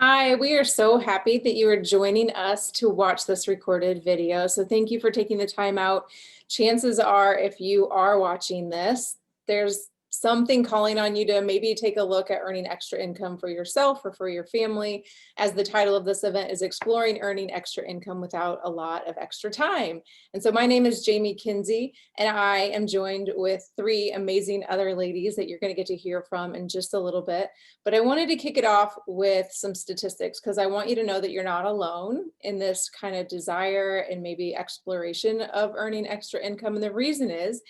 Hi, we are so happy that you are joining us to watch this recorded video. So thank you for taking the time out. Chances are, if you are watching this, there's something calling on you to maybe take a look at earning extra income for yourself or for your family, as the title of this event is Exploring Earning Extra Income Without a Lot of Extra Time. And so my name is Jamie Kinsey, and I am joined with three amazing other ladies that you're going to get to hear from in just a little bit. But I wanted to kick it off with some statistics because I want you to know that you're not alone in this kind of desire and maybe exploration of earning extra income. And the reason is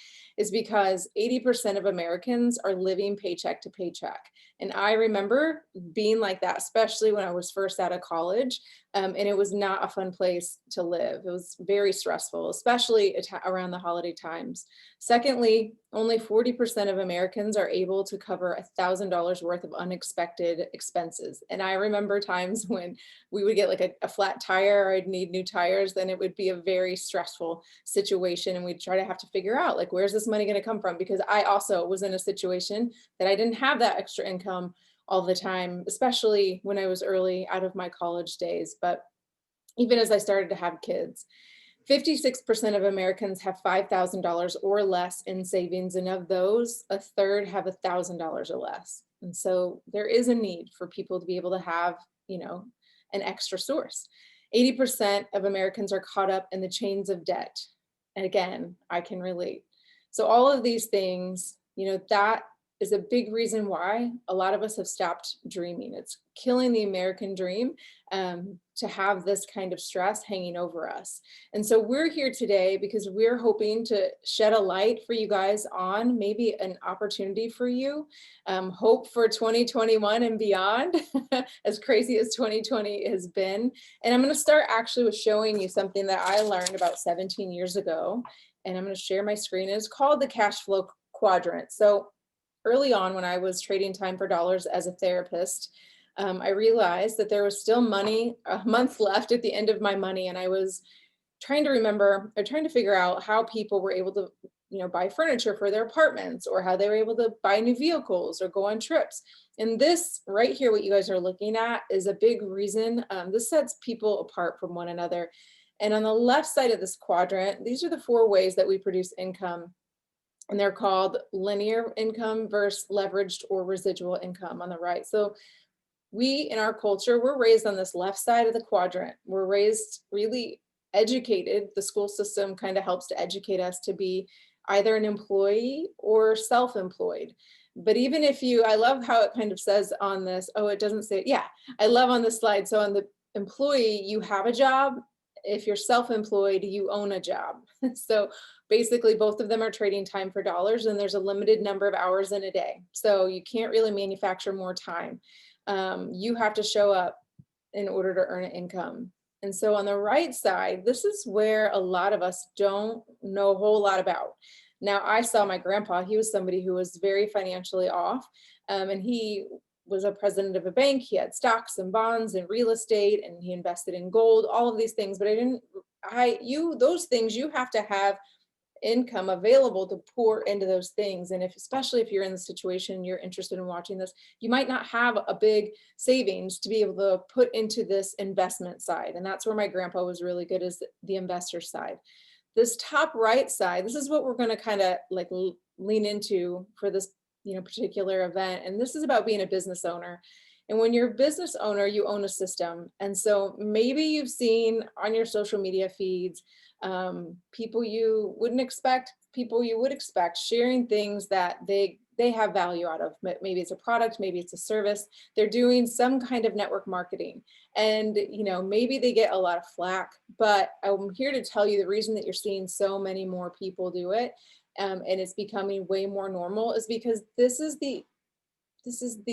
because 80% of Americans are living paycheck to paycheck. And I remember being like that, especially when I was first out of college. And it was not a fun place to live. It was very stressful, especially around the holiday times. Secondly, only 40% of Americans are able to cover $1,000 worth of unexpected expenses. And I remember times when we would get like a flat tire, or I'd need new tires, then it would be a very stressful situation. And we'd try to have to figure out, like, where's this money going to come from? Because I also was in a situation that I didn't have that extra income all the time, especially when I was early out of my college days. But even as I started to have kids, 56% of Americans have $5,000 or less in savings, and of those, a third have $1,000 or less. And so there is a need for people to be able to have, an extra source. 80% of Americans are caught up in the chains of debt. And again, I can relate. So all of these things, that is a big reason why a lot of us have stopped dreaming. It's killing the American dream, to have this kind of stress hanging over us. And so we're here today because we're hoping to shed a light for you guys on maybe an opportunity for you, hope for 2021 and beyond, as crazy as 2020 has been. And I'm going to start actually with showing you something that I learned about 17 years ago. And I'm going to share my screen. It's called the cash flow quadrant. So early on, when I was trading time for dollars as a therapist, I realized that there was still a month left at the end of my money. And I was trying to figure out how people were able to, buy furniture for their apartments, or how they were able to buy new vehicles or go on trips. And this right here, what you guys are looking at, is a big reason. This sets people apart from one another. And on the left side of this quadrant, these are the four ways that we produce income. And they're called linear income versus leveraged or residual income on the right. So we, in our culture, we're raised on this left side of the quadrant. We're raised really educated. The school system kind of helps to educate us to be either an employee or self-employed. But even if I love how it kind of says on this, it doesn't say, yeah, I love on this slide. So on the employee, you have a job. If you're self-employed, you own a job. So basically both of them are trading time for dollars, and there's a limited number of hours in a day. So you can't really manufacture more time. You have to show up in order to earn an income. And so on the right side, this is where a lot of us don't know a whole lot about. Now, I saw my grandpa. He was somebody who was very financially off, and he was a president of a bank. He had stocks and bonds and real estate, and he invested in gold, all of these things. But those things, you have to have income available to pour into those things. And especially if you're in the situation, you're interested in watching this, you might not have a big savings to be able to put into this investment side. And that's where my grandpa was really good, is the investor side. This top right side, this is what we're going to kind of like lean into for this, particular event. And this is about being a business owner. And when you're a business owner, you own a system. And so maybe you've seen on your social media feeds, people you wouldn't expect, people you would expect, sharing things that they have value out of. Maybe it's a product, maybe it's a service. They're doing some kind of network marketing, and maybe they get a lot of flack, but I'm here to tell you the reason that you're seeing so many more people do it, and it's becoming way more normal, is because this is the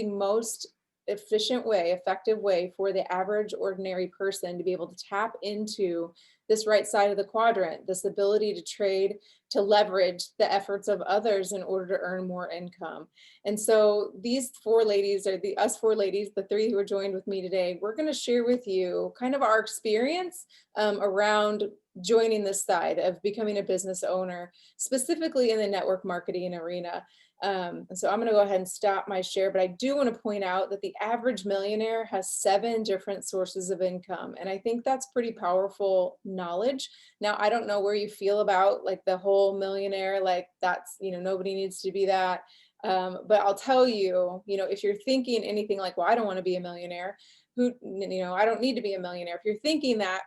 most effective way for the average ordinary person to be able to tap into this right side of the quadrant, this ability to trade, to leverage the efforts of others in order to earn more income. And so these four ladies, or us four ladies, the three who are joined with me today, we're going to share with you kind of our experience around joining this side of becoming a business owner, specifically in the network marketing arena. And so I'm going to go ahead and stop my share, but I do want to point out that the average millionaire has 7 different sources of income. And I think that's pretty powerful knowledge. Now, I don't know where you feel about like the whole millionaire, like that's, nobody needs to be that. But I'll tell you, if you're thinking anything like, well, I don't want to be a millionaire, I don't need to be a millionaire. If you're thinking that,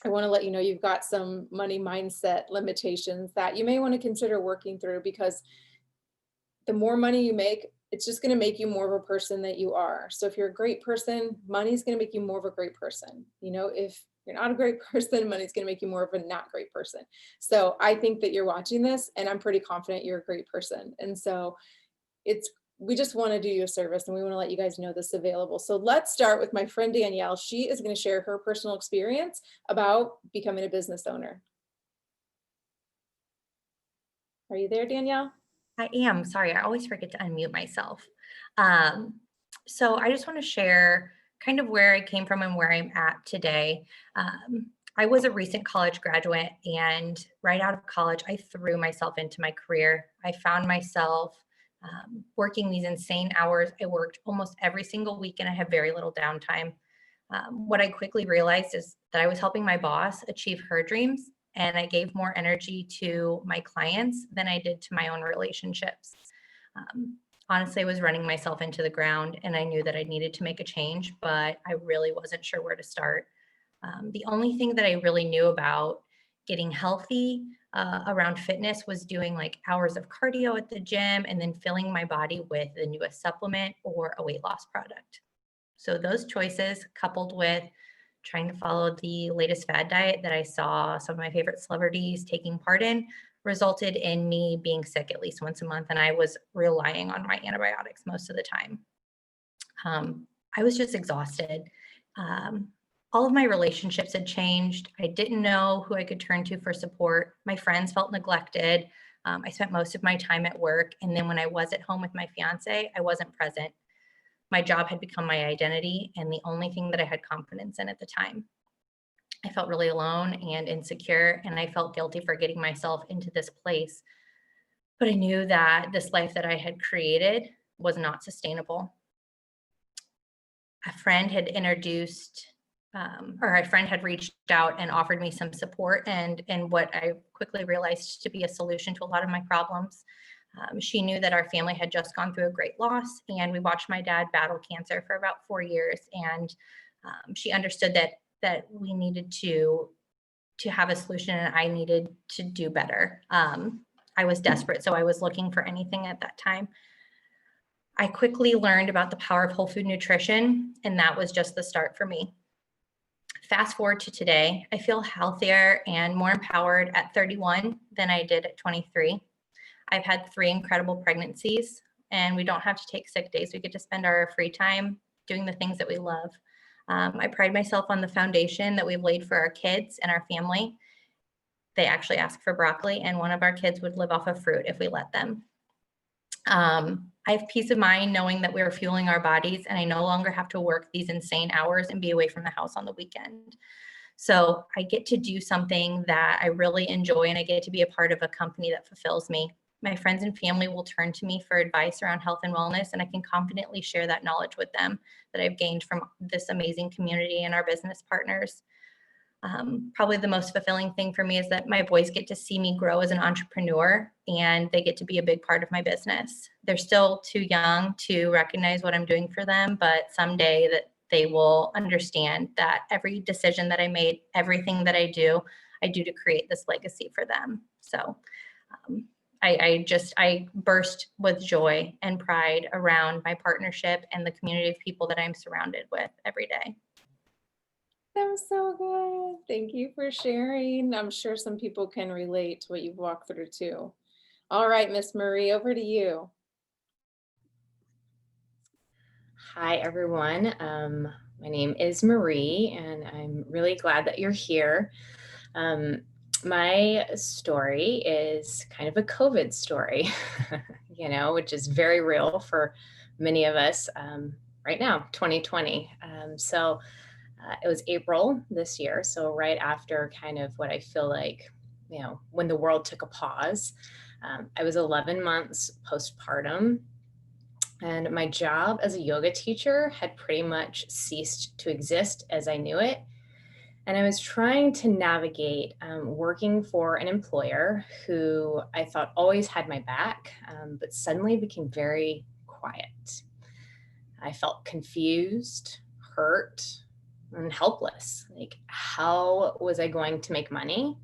I want to let you know you've got some money mindset limitations that you may want to consider working through, because the more money you make, it's just going to make you more of a person that you are. So if you're a great person, money's going to make you more of a great person. If you're not a great person, money's going to make you more of a not great person. So I think that you're watching this and I'm pretty confident you're a great person. And so we just want to do you a service and we want to let you guys know this is available. So let's start with my friend Danielle. She is going to share her personal experience about becoming a business owner. Are you there, Danielle? I am. Sorry, I always forget to unmute myself. So I just want to share kind of where I came from and where I'm at today. I was a recent college graduate, and right out of college, I threw myself into my career. I found myself working these insane hours. I worked almost every single week, and I had very little downtime. What I quickly realized is that I was helping my boss achieve her dreams, and I gave more energy to my clients than I did to my own relationships. Honestly, I was running myself into the ground, and I knew that I needed to make a change, but I really wasn't sure where to start. The only thing that I really knew about getting healthy around fitness was doing like hours of cardio at the gym and then filling my body with the newest supplement or a weight loss product. So those choices, coupled with trying to follow the latest fad diet that I saw some of my favorite celebrities taking part in, resulted in me being sick at least once a month. And I was relying on my antibiotics most of the time. I was just exhausted. All of my relationships had changed. I didn't know who I could turn to for support. My friends felt neglected. I spent most of my time at work. And then when I was at home with my fiance, I wasn't present. My job had become my identity and the only thing that I had confidence in at the time. I felt really alone and insecure, and I felt guilty for getting myself into this place. But I knew that this life that I had created was not sustainable. A friend had reached out and offered me some support and what I quickly realized to be a solution to a lot of my problems. She knew that our family had just gone through a great loss, and we watched my dad battle cancer for about 4 years. And she understood that we needed to have a solution, and I needed to do better. I was desperate, so I was looking for anything at that time. I quickly learned about the power of whole food nutrition, and that was just the start for me. Fast forward to today, I feel healthier and more empowered at 31 than I did at 23. I've had 3 incredible pregnancies, and we don't have to take sick days. We get to spend our free time doing the things that we love. I pride myself on the foundation that we've laid for our kids and our family. They actually ask for broccoli, and one of our kids would live off of fruit if we let them. I have peace of mind knowing that we are fueling our bodies, and I no longer have to work these insane hours and be away from the house on the weekend. So I get to do something that I really enjoy, and I get to be a part of a company that fulfills me. My friends and family will turn to me for advice around health and wellness, and I can confidently share that knowledge with them that I've gained from this amazing community and our business partners. Probably the most fulfilling thing for me is that my boys get to see me grow as an entrepreneur, and they get to be a big part of my business. They're still too young to recognize what I'm doing for them, but someday that they will understand that every decision that I made, everything that I do to create this legacy for them. So I burst with joy and pride around my partnership and the community of people that I'm surrounded with every day. That was so good. Thank you for sharing. I'm sure some people can relate to what you've walked through too. All right, Miss Marie, over to you. Hi, everyone. My name is Marie, and I'm really glad that you're here. My story is kind of a COVID story, which is very real for many of us right now, 2020. It was April this year, so right after kind of what I feel like, when the world took a pause. I was 11 months postpartum, and my job as a yoga teacher had pretty much ceased to exist as I knew it. And I was trying to navigate working for an employer who I thought always had my back, but suddenly became very quiet. I felt confused, hurt, and helpless. Like, how was I going to make money?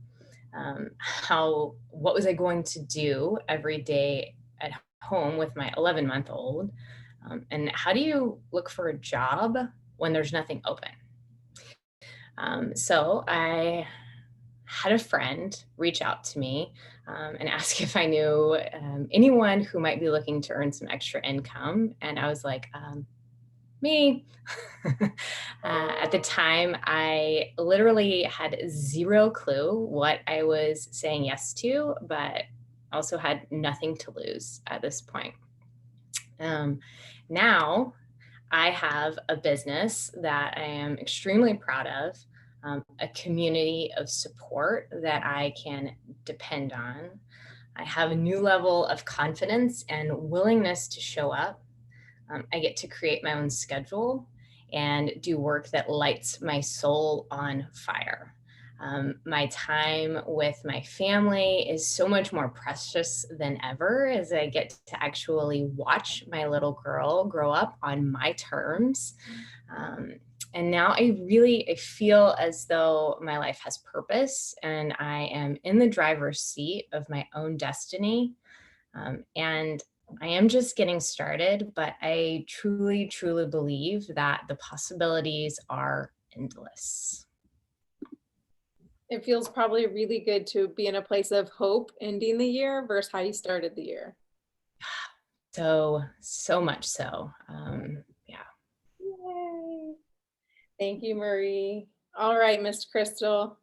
What was I going to do every day at home with my 11-month-old? And how do you look for a job when there's nothing open? So I had a friend reach out to me and ask if I knew anyone who might be looking to earn some extra income. And I was like, me. At the time, I literally had zero clue what I was saying yes to, but also had nothing to lose at this point. Now, I have a business that I am extremely proud of, a community of support that I can depend on. I have a new level of confidence and willingness to show up. I get to create my own schedule and do work that lights my soul on fire. My time with my family is so much more precious than ever as I get to actually watch my little girl grow up on my terms. And now I feel as though my life has purpose and I am in the driver's seat of my own destiny. And I am just getting started, but I truly, truly believe that the possibilities are endless. It feels probably really good to be in a place of hope ending the year versus how you started the year. So much so. Yeah. Yay. Thank you, Marie. All right, Miss Crystal.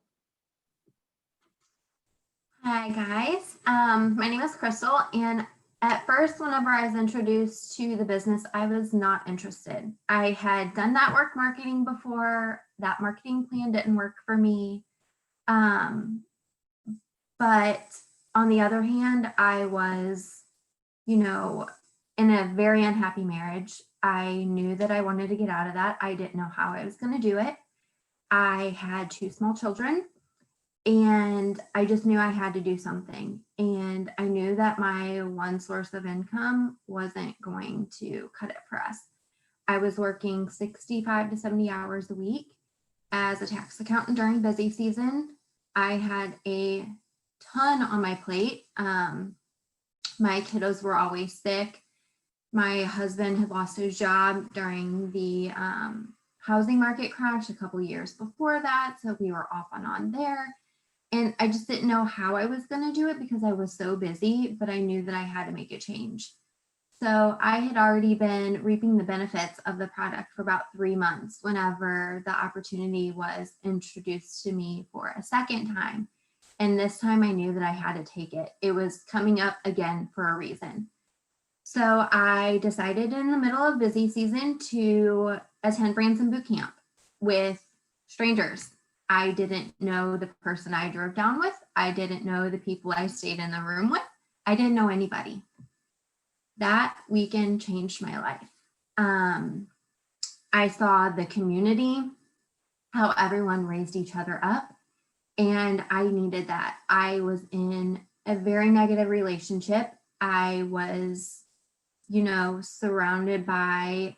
Hi guys, my name is Crystal, and at first whenever I was introduced to the business, I was not interested. I had done network marketing before. That marketing plan didn't work for me. But on the other hand, I was, in a very unhappy marriage. I knew that I wanted to get out of that. I didn't know how I was going to do it. I had 2 small children. And I just knew I had to do something. And I knew that my one source of income wasn't going to cut it for us. I was working 65 to 70 hours a week as a tax accountant during busy season. I had a ton on my plate. My kiddos were always sick. My husband had lost his job during the housing market crash a couple years before that. So we were off and on there. And I just didn't know how I was going to do it because I was so busy, but I knew that I had to make a change. So I had already been reaping the benefits of the product for about 3 months whenever the opportunity was introduced to me for a second time. And this time I knew that I had to take it. It was coming up again for a reason. So I decided in the middle of busy season to attend Branson Boot Camp with strangers. I didn't know the person I drove down with. I didn't know the people I stayed in the room with. I didn't know anybody. That weekend changed my life. I saw the community, how everyone raised each other up, and I needed that. I was in a very negative relationship. I was, surrounded by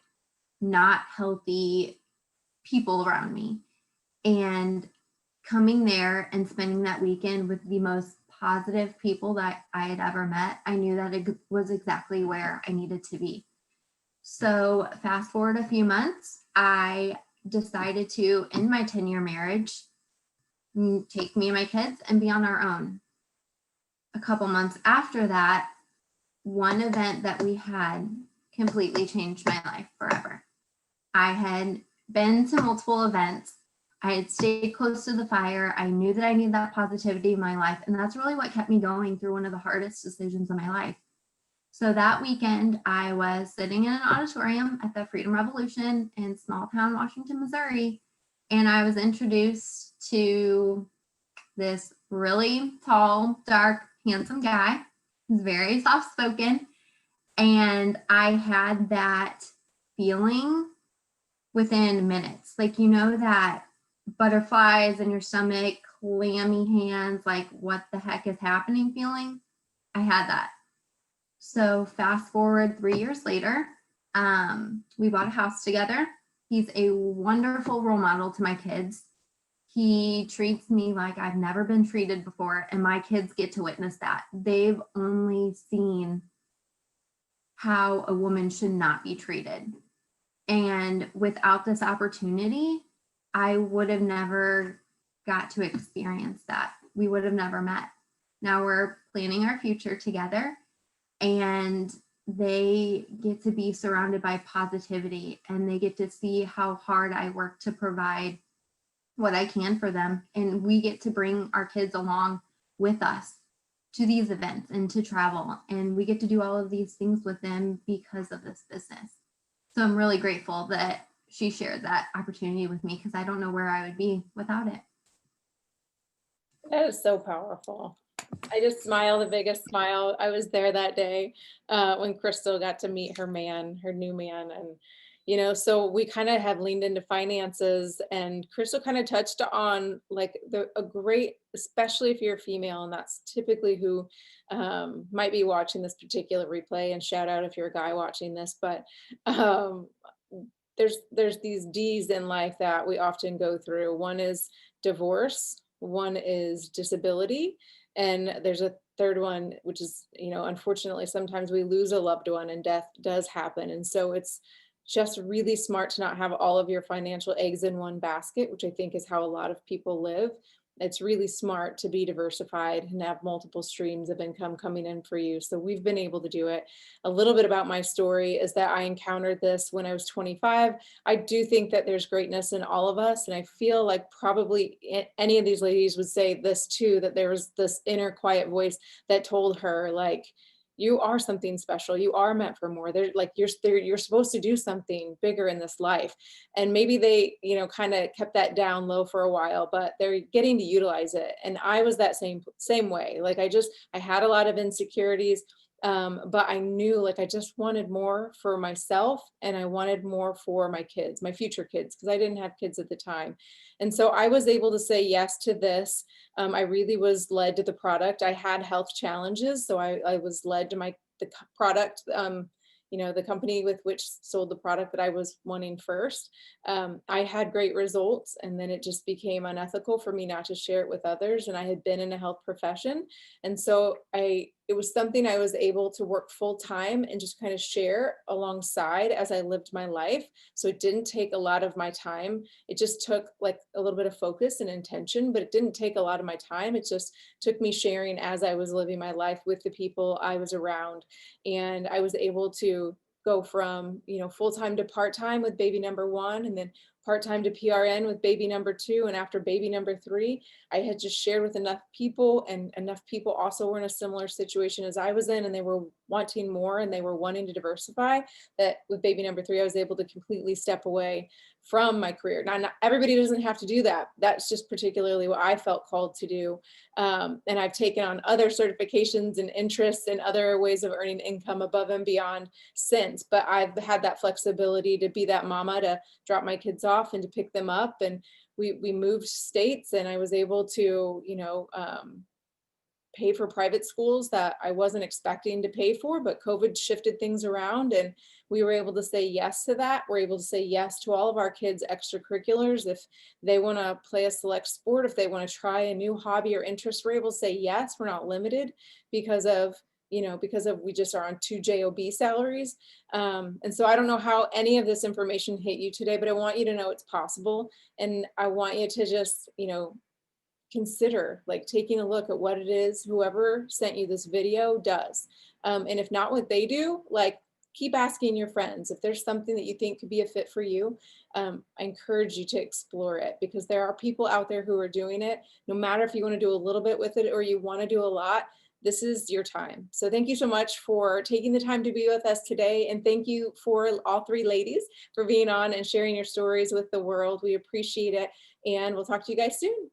not healthy people around me. And coming there and spending that weekend with the most positive people that I had ever met, I knew that it was exactly where I needed to be. So fast forward a few months, I decided to end my 10-year marriage, take me and my kids, and be on our own. A couple months after that, one event that we had completely changed my life forever. I had been to multiple events. I had stayed close to the fire. I knew that I needed that positivity in my life. And that's really what kept me going through one of the hardest decisions of my life. So that weekend, I was sitting in an auditorium at the Freedom Revolution in small town Washington, Missouri. And I was introduced to this really tall, dark, handsome guy. He's very soft spoken. And I had that feeling within minutes. Like, you know, that butterflies in your stomach, clammy hands, like, what the heck is happening feeling? I had that. So fast forward 3 years later, we bought a house together. He's a wonderful role model to my kids. He treats me like I've never been treated before, and my kids get to witness that. They've only seen how a woman should not be treated. And without this opportunity, I would have never got to experience that. We would have never met. Now we're planning our future together, and they get to be surrounded by positivity, and they get to see how hard I work to provide what I can for them. And we get to bring our kids along with us to these events and to travel. And we get to do all of these things with them because of this business. So I'm really grateful that she shared that opportunity with me, because I don't know where I would be without it. That is so powerful. I just smile the biggest smile. I was there that day when Crystal got to meet her man, her new man. And, you know, so we kind of have leaned into finances, and Crystal kind of touched on like a great, especially if you're a female, and that's typically who might be watching this particular replay, and shout out if you're a guy watching this, but there's these D's in life that we often go through. One is divorce, one is disability, and there's a third one, which is, you know, unfortunately, sometimes we lose a loved one and death does happen. And so it's just really smart to not have all of your financial eggs in one basket, which I think is how a lot of people live. It's really smart to be diversified and have multiple streams of income coming in for you. So we've been able to do it. A little bit about my story is that I encountered this when I was 25. I do think that there's greatness in all of us. And I feel like probably any of these ladies would say this too, that there was this inner quiet voice that told her, like, you are something special. You are meant for more. They're like, you're supposed to do something bigger in this life. And maybe they, you know, kind of kept that down low for a while, but they're getting to utilize it. And I was that same way. Like I had a lot of insecurities, but I knew, like, I just wanted more for myself, and I wanted more for my kids, my future kids, because I didn't have kids at the time. And so I was able to say yes to this. I really was led to the product. I had health challenges, so I was led to the product, you know, the company with which sold the product that I was wanting first. I had great results, and then it just became unethical for me not to share it with others. And I had been in a health profession. And so it was something I was able to work full time and just kind of share alongside as I lived my life. So it didn't take a lot of my time. It just took like a little bit of focus and intention, but it didn't take a lot of my time. It just took me sharing as I was living my life with the people I was around. And I was able to go from, you know, full-time to part-time with baby number 1, and then part-time to PRN with baby number 2. And after baby number 3, I had just shared with enough people, and enough people also were in a similar situation as I was in, and they were wanting more and they were wanting to diversify, that with baby number 3, I was able to completely step away from my career. Now, not everybody doesn't have to do that. That's just particularly what I felt called to do. And I've taken on other certifications and interests and other ways of earning income above and beyond since, but I've had that flexibility to be that mama, to drop my kids off and to pick them up. And we moved states, and I was able to, you know, pay for private schools that I wasn't expecting to pay for, but COVID shifted things around, and we were able to say yes to that. We're able to say yes to all of our kids' extracurriculars. If they want to play a select sport, if they want to try a new hobby or interest, we're able to say yes. We're not limited because of, you know, we just are on 2 job salaries. And so I don't know how any of this information hit you today, but I want you to know it's possible. And I want you to just, you know, consider like taking a look at what it is whoever sent you this video does. And if not what they do, like, keep asking your friends. If there's something that you think could be a fit for you, I encourage you to explore it, because there are people out there who are doing it. No matter if you want to do a little bit with it or you want to do a lot, this is your time. So thank you so much for taking the time to be with us today. And thank you for all 3 ladies for being on and sharing your stories with the world. We appreciate it. And we'll talk to you guys soon.